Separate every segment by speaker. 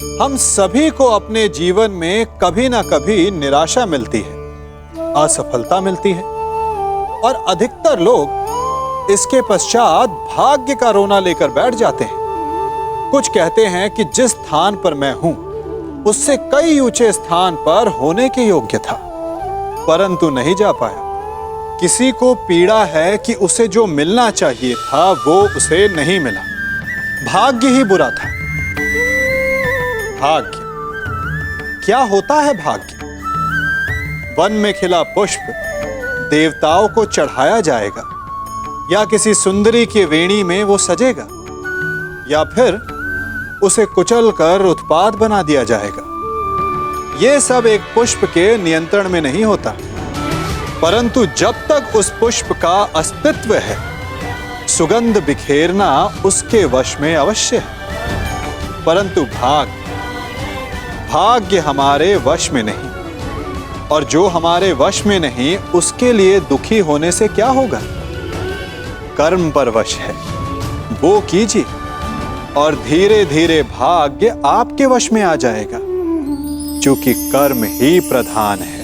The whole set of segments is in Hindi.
Speaker 1: हम सभी को अपने जीवन में कभी ना कभी निराशा मिलती है, असफलता मिलती है और अधिकतर लोग इसके पश्चात भाग्य का रोना लेकर बैठ जाते हैं। कुछ कहते हैं कि जिस स्थान पर मैं हूं उससे कई ऊंचे स्थान पर होने के योग्य था, परंतु नहीं जा पाया। किसी को पीड़ा है कि उसे जो मिलना चाहिए था वो उसे नहीं मिला। भाग्य ही बुरा था। भाग्य क्या होता है? भाग्य वन में खिला पुष्प देवताओं को चढ़ाया जाएगा, या किसी सुंदरी की वेणी में वो सजेगा, या फिर उसे कुचलकर उत्पात बना दिया जाएगा। ये सब एक पुष्प के नियंत्रण में नहीं होता, परंतु जब तक उस पुष्प का अस्तित्व है, सुगंध बिखेरना उसके वश में अवश्य है। परंतु भाग्य हमारे वश में नहीं, और जो हमारे वश में नहीं उसके लिए दुखी होने से क्या होगा? कर्म पर वश है, वो कीजिए और धीरे धीरे भाग्य आपके वश में आ जाएगा, क्योंकि कर्म ही प्रधान है।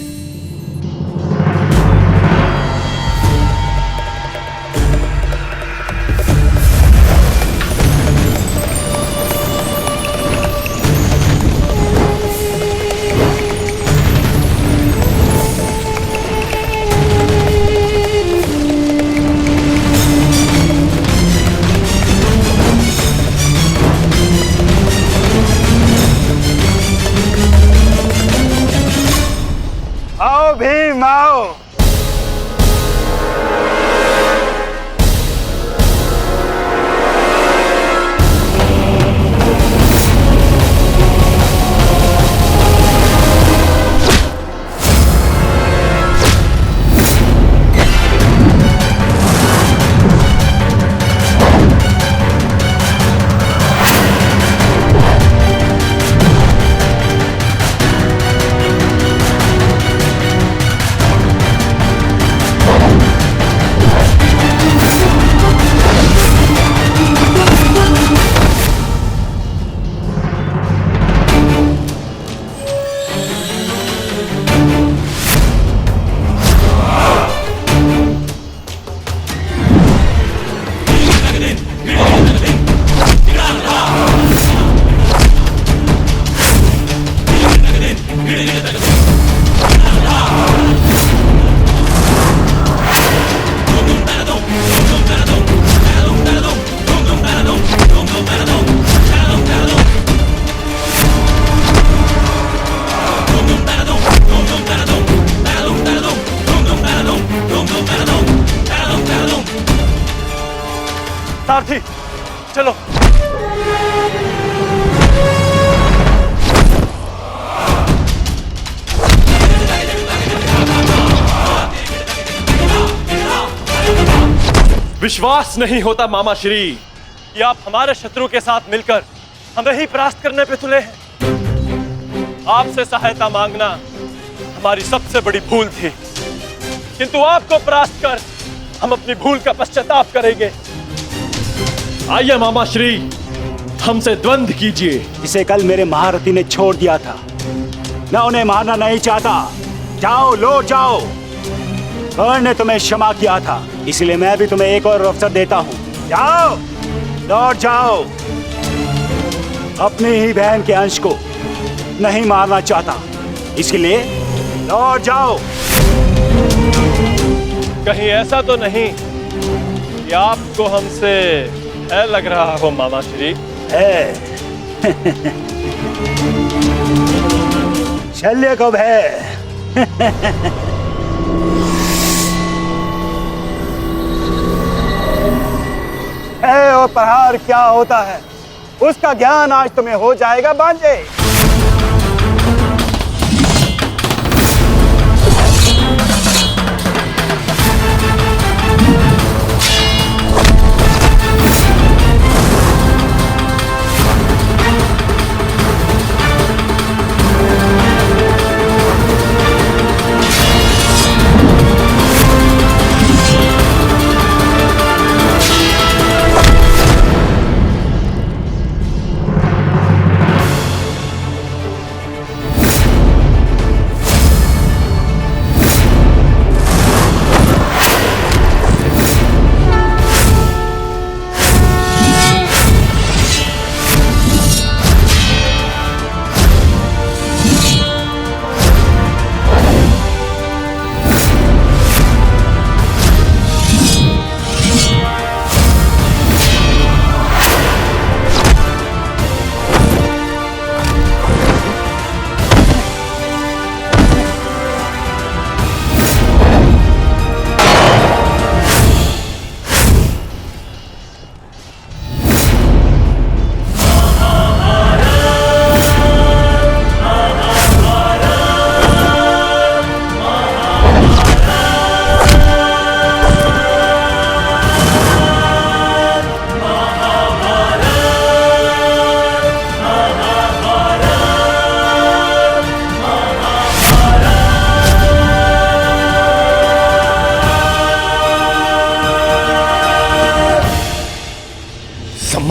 Speaker 2: भीम आओ। सारथी चलो।
Speaker 3: विश्वास नहीं होता मामा श्री कि आप हमारे शत्रु के साथ मिलकर हमें ही परास्त करने पे तुले हैं। आपसे सहायता मांगना हमारी सबसे बड़ी भूल थी, किंतु आपको परास्त कर हम अपनी भूल का पश्चाताप करेंगे। आइए मामा श्री, हमसे द्वंद्व कीजिए।
Speaker 2: जिसे कल मेरे महारथी ने छोड़ दिया था, मैं उन्हें मारना नहीं चाहता। जाओ, लौट जाओ। कर्ण ने तुम्हें क्षमा किया था, इसलिए मैं भी तुम्हें एक और अवसर देता हूँ। जाओ, लौट जाओ। अपनी ही बहन के अंश को नहीं मारना चाहता, इसलिए लौट जाओ।
Speaker 3: कहीं ऐसा तो नहीं कि आपको हमसे है लग रहा हो मामा श्री?
Speaker 2: है। शल्य को है। और प्रहार क्या होता है उसका ज्ञान आज तुम्हें हो जाएगा बांजे।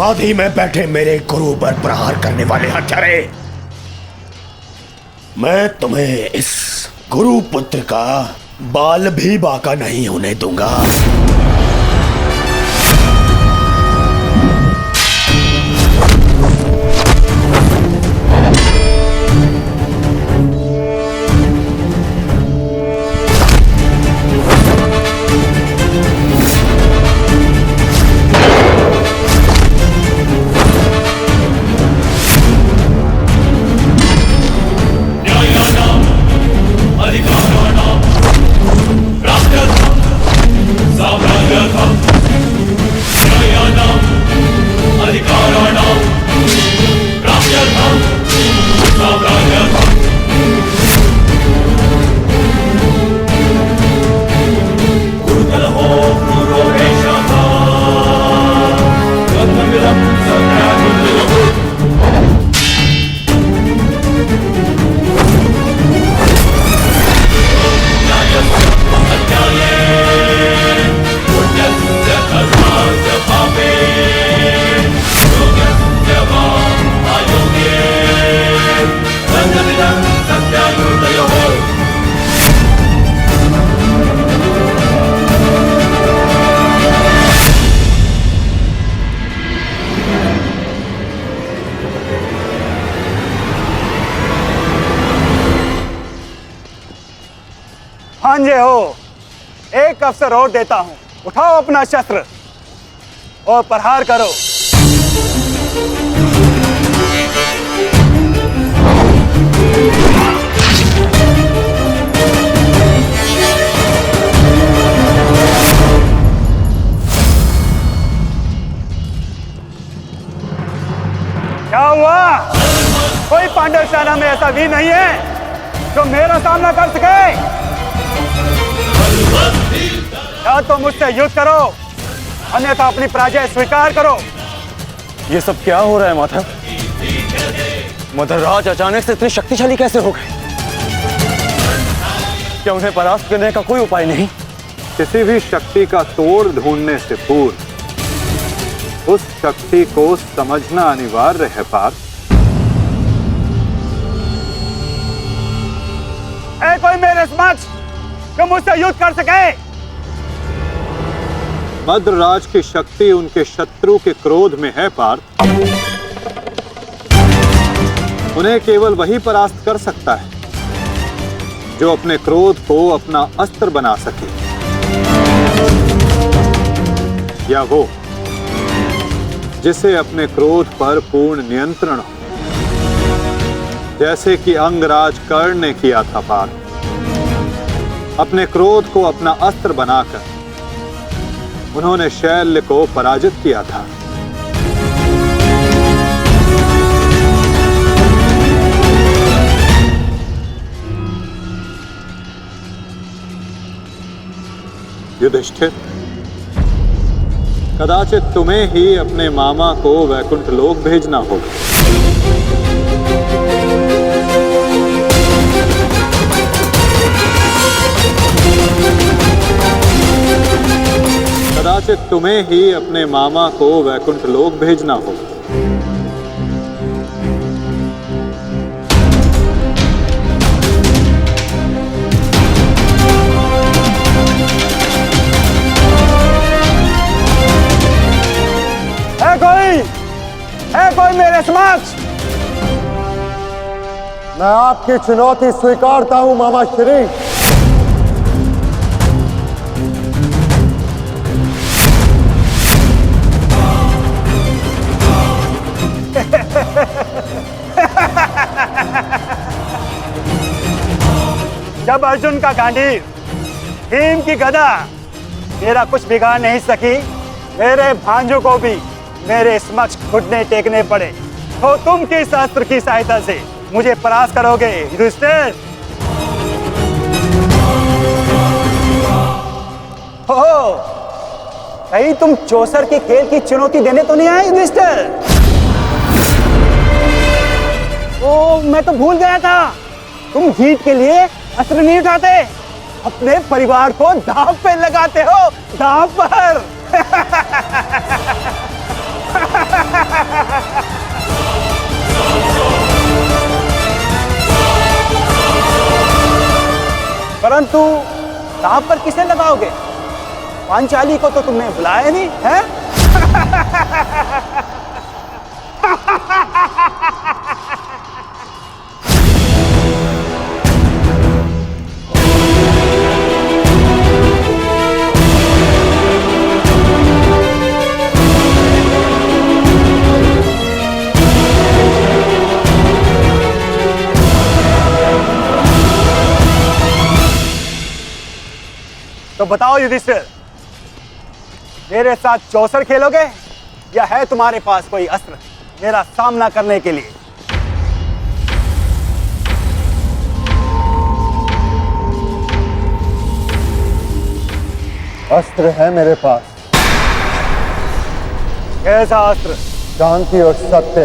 Speaker 4: समाधि में बैठे मेरे गुरु पर प्रहार करने वाले हत्यारे, मैं तुम्हें इस गुरु पुत्र का बाल भी बाका नहीं होने दूंगा।
Speaker 2: भांजे हो, एक अवसर और देता हूं, उठाओ अपना शस्त्र और प्रहार करो। क्या हुआ? कोई पांडव सेना में ऐसा भी नहीं है जो मेरा सामना कर सके? या तो मुझसे युद्ध करो, अन्यथा अपनी पराजय स्वीकार करो।
Speaker 5: ये सब क्या हो रहा है माधव? मदरराज अचानक से इतने शक्तिशाली कैसे हो गए? क्या उन्हें परास्त करने का कोई उपाय नहीं?
Speaker 1: किसी भी शक्ति का तोड़ ढूंढने से पूर्व उस शक्ति को समझना अनिवार्य है पार्थ।
Speaker 2: है कोई मेरे समक्ष जो मुझसे युद्ध कर सके?
Speaker 1: मद्रराज की शक्ति उनके शत्रु के क्रोध में है पार्थ। उन्हें केवल वही परास्त कर सकता है जो अपने क्रोध को अपना अस्त्र बना सके, या वो जिसे अपने क्रोध पर पूर्ण नियंत्रण हो, जैसे कि अंगराज कर्ण ने किया था पार्थ। अपने क्रोध को अपना अस्त्र बनाकर उन्होंने शैल्य को पराजित किया था। युधिष्ठिर, कदाचित तुम्हें ही अपने मामा को वैकुंठ लोक भेजना होगा। कदाचित तुम्हें ही अपने मामा को वैकुंठ लोक भेजना होगा।
Speaker 2: है कोई मेरे समक्ष?
Speaker 6: मैं आपकी चुनौती स्वीकारता हूं मामा श्री।
Speaker 2: जब अर्जुन का गांडीव, भीम की गदा मेरा कुछ बिगाड़ नहीं सकी, मेरे भांजों को भी मेरे समक्ष घुटने टेकने पड़े, तो तुम किस अस्त्र की सहायता से मुझे परास्त करोगे युधिष्ठिर? हो, कहीं तुम चौसर के खेल की चुनौती देने तो नहीं आए युधिष्ठिर? ओ, मैं तो भूल गया था, तुम जीत के लिए अस्त्र नहीं उठाते, अपने परिवार को दांव पे लगाते हो, दांव पर। परंतु दांव पर किसे लगाओगे? पांचाली को तो तुमने बुलाया नहीं है? तो बताओ युधिष्ठिर, मेरे साथ चौसर खेलोगे या है तुम्हारे पास कोई अस्त्र मेरा सामना करने के लिए?
Speaker 6: अस्त्र है मेरे पास।
Speaker 2: कैसा अस्त्र?
Speaker 6: शांति और सत्य।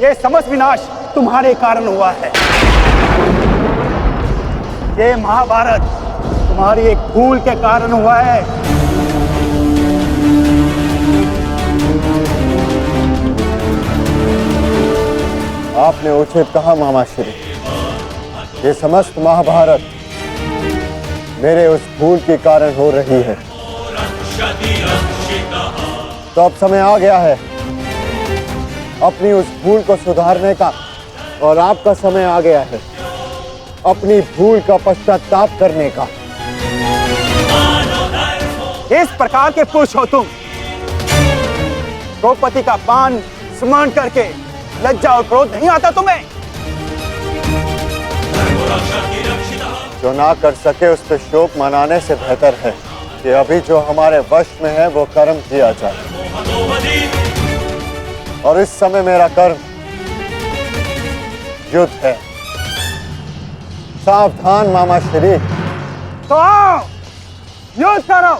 Speaker 2: ये समस्त विनाश तुम्हारे कारण हुआ है। ये महाभारत तुम्हारी एक भूल के कारण हुआ है।
Speaker 6: आपने उचित कहा मामा श्री। ये समस्त महाभारत मेरे उस भूल के कारण हो रही है। तो अब समय आ गया है अपनी उस भूल को सुधारने का, और आपका समय आ गया है अपनी भूल का पश्चाताप करने का।
Speaker 2: इस प्रकार के पुरुष हो तुम। द्रौपदी का पान स्मरण करके लज्जा और क्रोध नहीं आता तुम्हें?
Speaker 6: जो ना कर सके उस पर शोक मनाने से बेहतर है कि अभी जो हमारे वश में है वो कर्म किया जाए। और इस समय मेरा कर्म युद्ध है। सावधान मामा श्री।
Speaker 2: तो आओ युद्ध करो।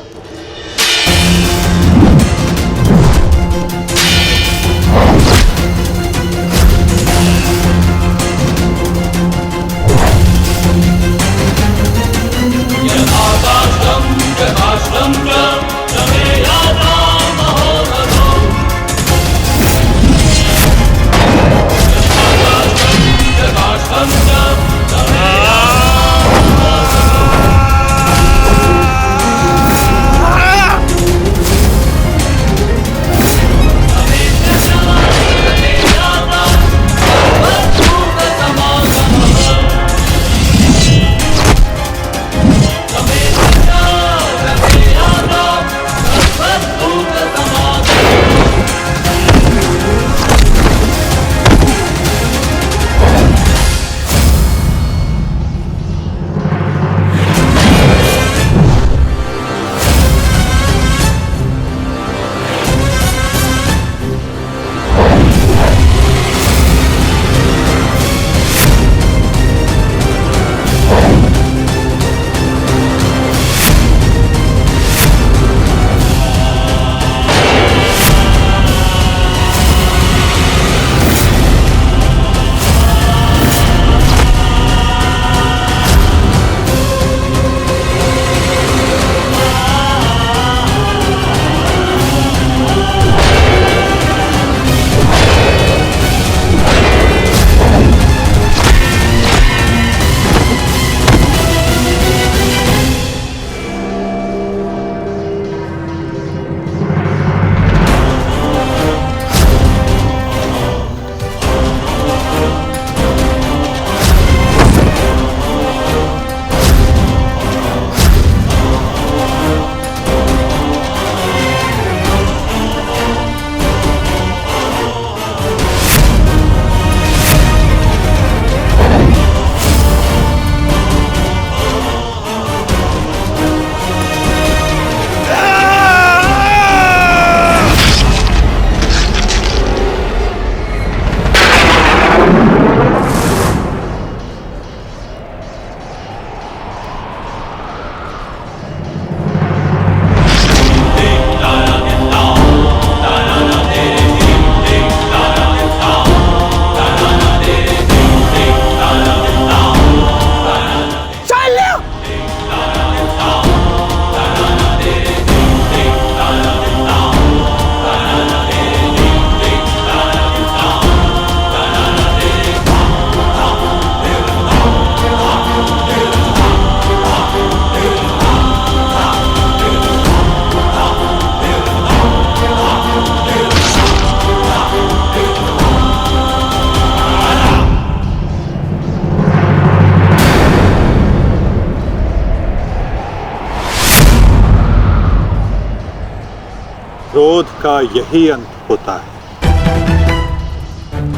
Speaker 1: क्रोध का यही अंत होता है।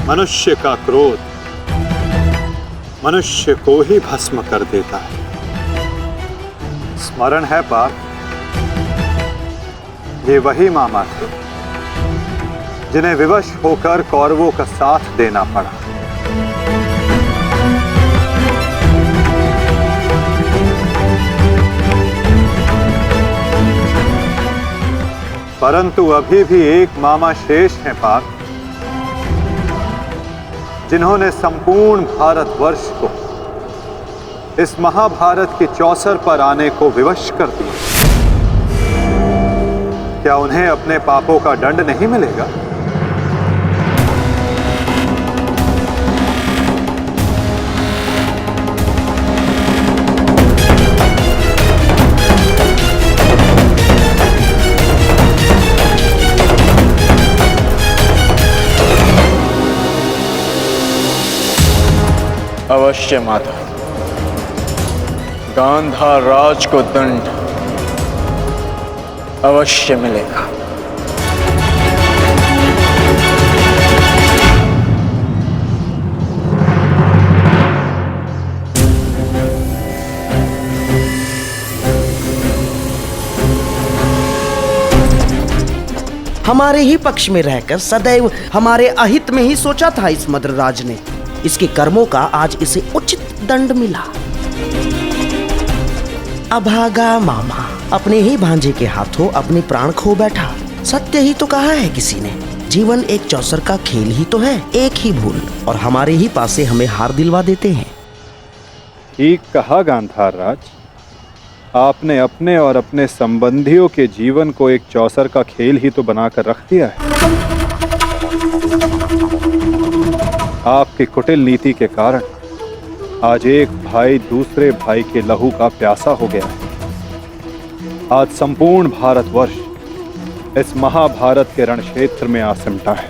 Speaker 1: मनुष्य का क्रोध मनुष्य को ही भस्म कर देता है। स्मरण है पार्थ, ये वही मामा थे जिन्हें विवश होकर कौरवों का साथ देना पड़ा। परंतु अभी भी एक मामा शेष हैं पार्थ, जिन्होंने संपूर्ण भारतवर्ष को इस महाभारत के चौसर पर आने को विवश कर दिया। क्या उन्हें अपने पापों का दंड नहीं मिलेगा?
Speaker 7: अवश्य माता, गांधार राज को दंड अवश्य मिलेगा।
Speaker 8: हमारे ही पक्ष में रहकर सदैव हमारे अहित में ही सोचा था इस मद्रराज ने। इसके कर्मों का आज इसे उचित दंड मिला। अभागा मामा अपने ही भांजे के हाथों अपने प्राण खो बैठा। सत्य ही तो कहा है किसी ने, जीवन एक चौसर का खेल ही तो है। एक ही भूल और हमारे ही पासे हमें हार दिलवा देते हैं।
Speaker 1: ठीक कहा गांधार राज, आपने अपने और अपने संबंधियों के जीवन को एक चौसर का खेल ही तो बनाकर रख दिया है। आपकी कुटिल नीति के कारण आज एक भाई दूसरे भाई के लहू का प्यासा हो गया है। आज संपूर्ण भारतवर्ष इस महाभारत के रण क्षेत्र में आ सिमटा है।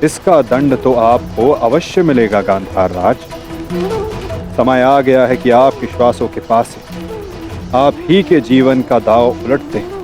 Speaker 1: इसका दंड तो आपको अवश्य मिलेगा गांधार राज। समय आ गया है कि आपके श्वासों के पास आप ही के जीवन का दांव उलट दें।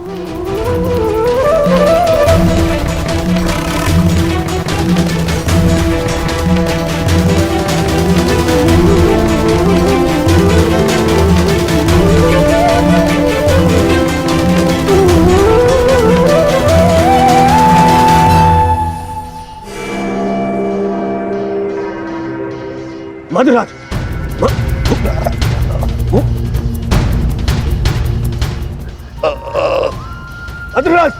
Speaker 4: मद्रराज, मद्रराज,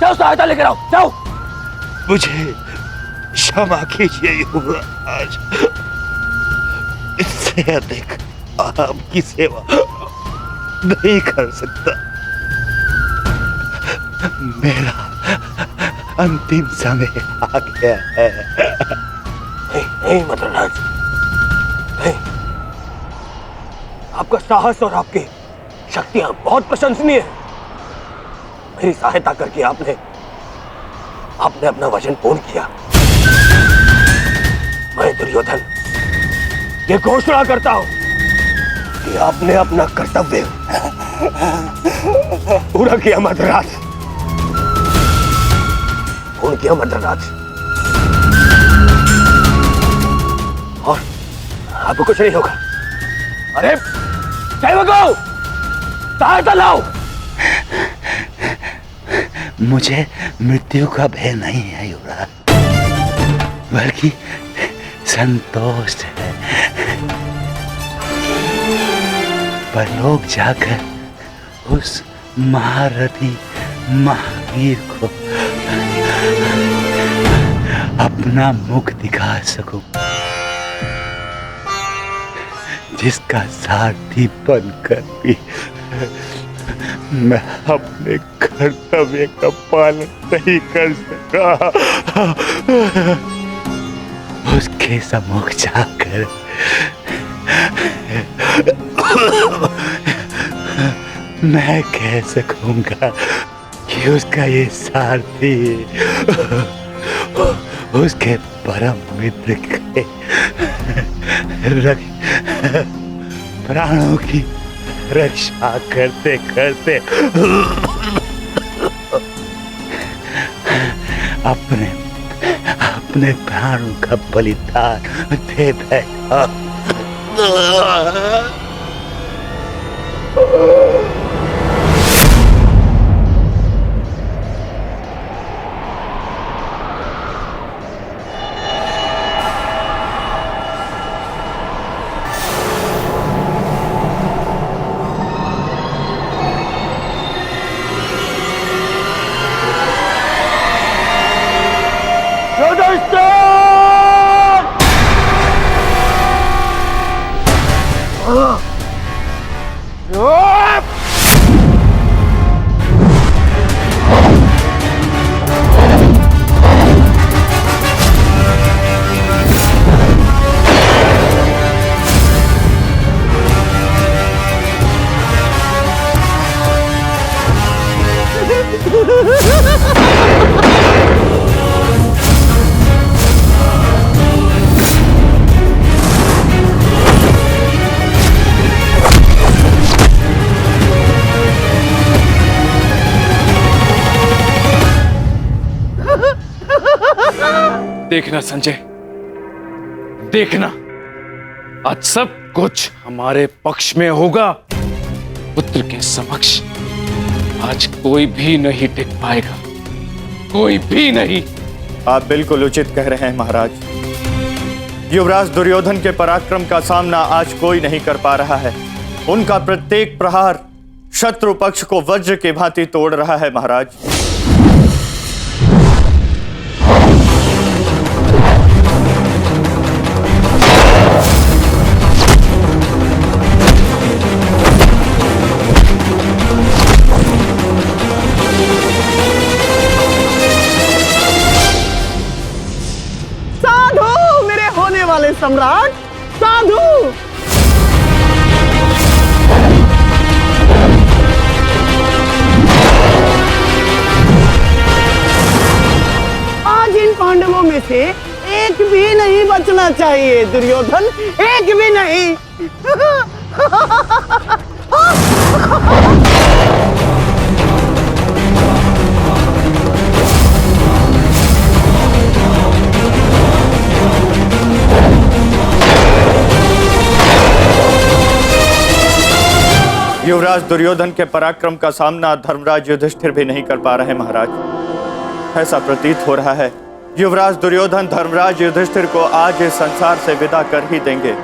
Speaker 7: जाओ सहायता लेकर आओ, जाओ।
Speaker 4: मुझे क्षमा कीजिए युवराज, इससे अधिक आपकी सेवा नहीं कर सकता। मेरा अंतिम समय आ गया है। नहीं मद्रराज, नहीं। आपका साहस और आपकी शक्तियां बहुत प्रशंसनीय है। मेरी सहायता करके आपने अपना वचन पूर्ण किया। मैं दुर्योधन ये घोषणा करता हूं कि आपने अपना कर्तव्य पूरा किया मद्रराज, पूर्ण किया मद्रराज। और आपको कुछ नहीं होगा। अरे सेवकों, सहायता लाओ। मुझे मृत्यु का भय नहीं है युवराज, बल्कि संतोष है। परलोक जाकर उस महारथी महावीर को अपना मुख दिखा सकूं, जिसका सारथी बनकर भी मैं अपने कर्तव्य का पालन नहीं कर सका। उसके सम्मुख जाकर मैं कह सकूंगा कि उसका ये सारथी उसके परम मित्र के प्राणों की
Speaker 2: रक्षा करते करते अपने अपने प्राणों का बलिदान दे बैठा।
Speaker 3: देखना संजय, देखना, आज सब कुछ हमारे पक्ष में होगा। पुत्र के समक्ष आज कोई भी नहीं टिक पाएगा, कोई भी नहीं।
Speaker 7: आप बिल्कुल उचित कह रहे हैं महाराज। युवराज दुर्योधन के पराक्रम का सामना आज कोई नहीं कर पा रहा है। उनका प्रत्येक प्रहार शत्रु पक्ष को वज्र की भांति तोड़ रहा है महाराज।
Speaker 9: वाले सम्राट, साधु। आज इन पांडवों में से एक भी नहीं बचना चाहिए दुर्योधन, एक भी नहीं।
Speaker 7: युवराज दुर्योधन के पराक्रम का सामना धर्मराज युधिष्ठिर भी नहीं कर पा रहे महाराज। ऐसा प्रतीत हो रहा है युवराज दुर्योधन धर्मराज युधिष्ठिर को आज इस संसार से विदा कर ही देंगे।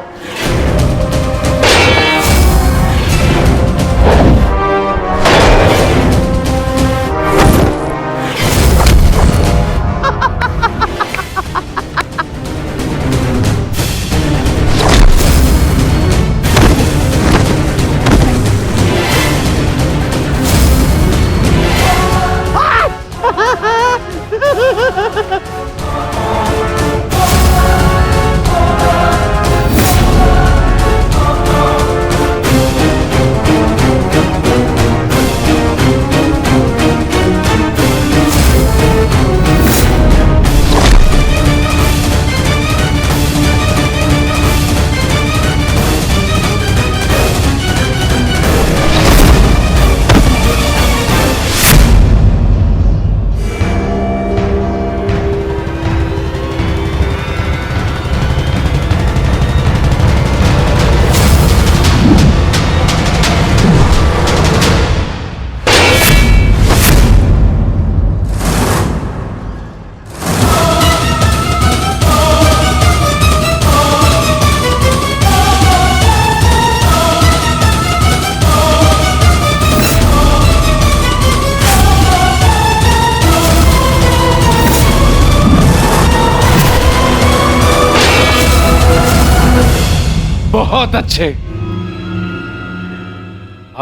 Speaker 3: बहुत अच्छे।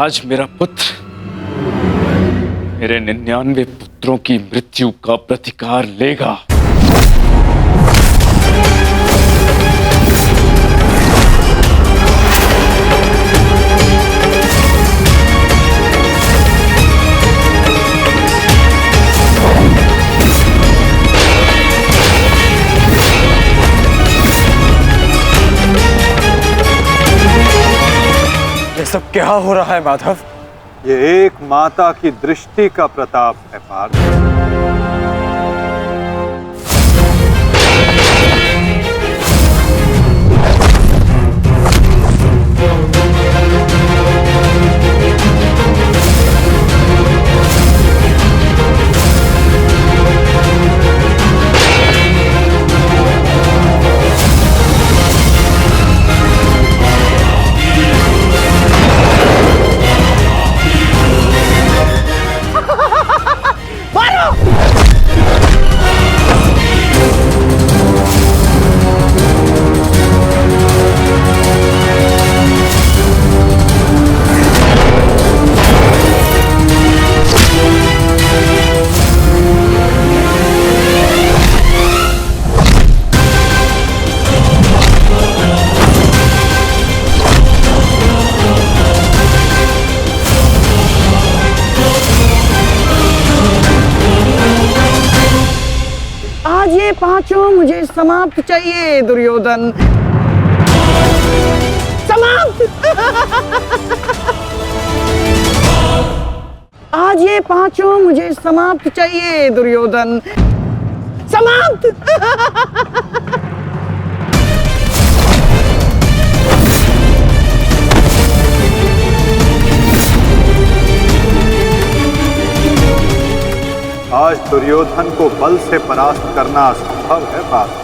Speaker 3: आज मेरा पुत्र मेरे 99 पुत्रों की मृत्यु का प्रतिकार लेगा।
Speaker 5: सब क्या हो रहा है माधव?
Speaker 1: ये एक माता की दृष्टि का प्रताप है पार्थ।
Speaker 9: पांचों मुझे समाप्त चाहिए दुर्योधन, समाप्त। आज ये पांचों मुझे समाप्त चाहिए दुर्योधन, समाप्त।
Speaker 1: आज दुर्योधन को बल से परास्त करना असंभव है पार्थ।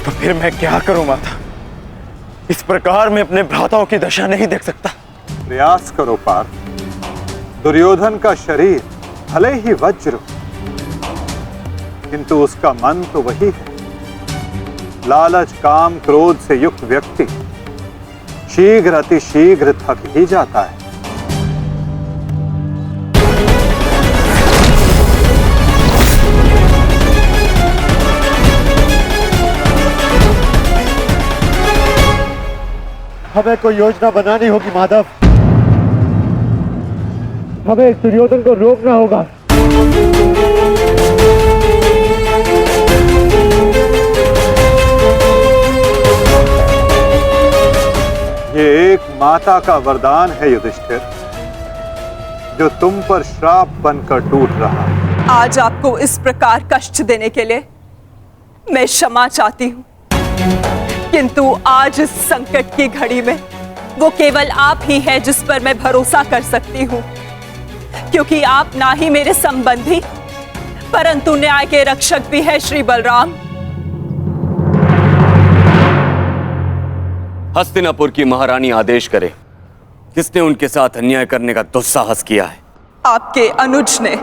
Speaker 5: तो फिर मैं क्या करूं माता? इस प्रकार मैं अपने भ्राताओं की दशा नहीं देख सकता।
Speaker 1: प्रयास करो पार्थ। दुर्योधन का शरीर भले ही वज्र हो, किंतु उसका मन तो वही है। लालच, काम, क्रोध से युक्त व्यक्ति शीघ्र अतिशीघ्र थक ही जाता है।
Speaker 6: हमें कोई योजना बनानी होगी माधव। हमें दुर्योधन को रोकना होगा।
Speaker 1: ये एक माता का वरदान है युधिष्ठिर, जो तुम पर श्राप बनकर टूट रहा है।
Speaker 10: आज आपको इस प्रकार कष्ट देने के लिए मैं क्षमा चाहती हूँ, किंतु आज इस संकट की घड़ी में वो केवल आप ही हैं जिस पर मैं भरोसा कर सकती हूँ, क्योंकि आप ना ही मेरे संबंधी परंतु न्याय के रक्षक भी है श्री बलराम।
Speaker 11: हस्तिनापुर की महारानी आदेश करे, किसने उनके साथ अन्याय करने का दुस्साहस किया है?
Speaker 10: आपके अनुज ने।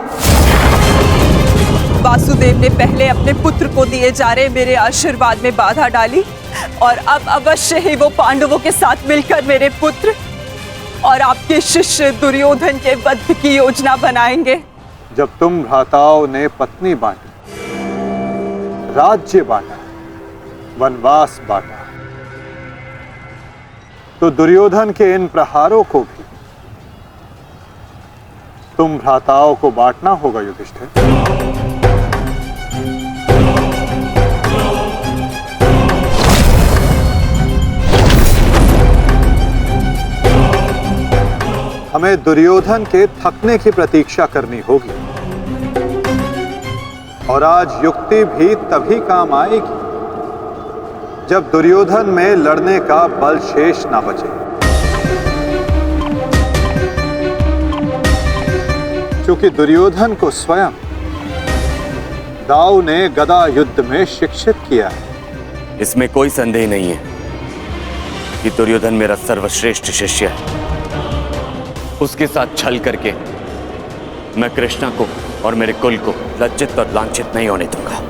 Speaker 10: वासुदेव ने पहले अपने पुत्र को दिए जा रहे मेरे आशीर्वाद में बाधा डाली और अब अवश्य ही वो पांडवों के साथ मिलकर मेरे पुत्र और आपके शिष्य दुर्योधन के वध की योजना बनाएंगे।
Speaker 1: जब तुम भ्राताओं ने पत्नी बांटी, राज्य बांटा, वनवास बांटा, तो दुर्योधन के इन प्रहारों को भी तुम भ्राताओं को बांटना होगा युधिष्ठिर। हमें दुर्योधन के थकने की प्रतीक्षा करनी होगी, और आज युक्ति भी तभी काम आएगी जब दुर्योधन में लड़ने का बल शेष ना बचे। क्योंकि दुर्योधन को स्वयं दाऊ ने गदा युद्ध में शिक्षित किया है।
Speaker 11: इसमें कोई संदेह नहीं है कि दुर्योधन मेरा सर्वश्रेष्ठ शिष्य है। उसके साथ छल करके मैं कृष्णा को और मेरे कुल को लज्जित और लांछित नहीं होने दूंगा।